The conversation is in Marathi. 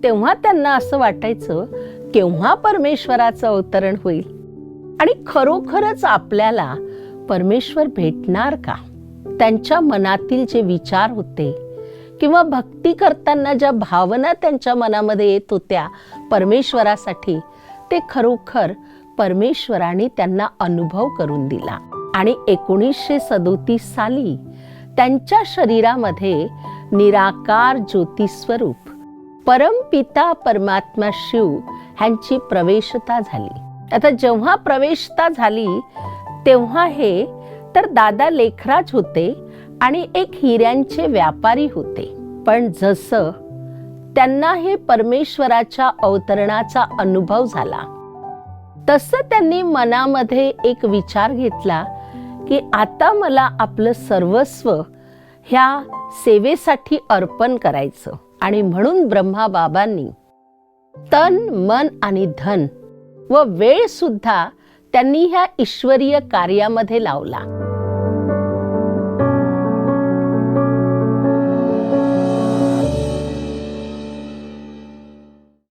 तेव्हा त्यांना असं वाटायचं, केव्हा परमेश्वराचं अवतरण होईल आणि खरोखरच आपल्याला परमेश्वर भेटणार का? त्यांच्या मनातील जे विचार होते किंवा भक्ती करताना ज्या भावना त्यांच्या मनामध्ये येत होत्या परमेश्वरासाठी, ते खरोखर परमेश्वराने त्यांना अनुभव करून दिला. आणि 1937 साली त्यांच्या शरीरामध्ये निराकार ज्योती स्वरूप परमपिता परमात्मा शिव ह्यांची प्रवेशता झाली. आता जेव्हा प्रवेशता झाली तेव्हा हे तर दादा लेखराज होते आणि एक हिऱ्यांचे व्यापारी होते. पण जसं त्यांना हे परमेश्वराच्या अवतरणाचा अनुभव झाला, तसं त्यांनी मनामध्ये एक विचार घेतला की आता मला आपलं सर्वस्व ह्या सेवेसाठी अर्पण करायचं. आणि म्हणून ब्रह्मा बाबांनी तन, मन आणि धन व वेळ सुद्धा त्यांनी ह्या ईश्वरीय कार्यामध्ये लावला.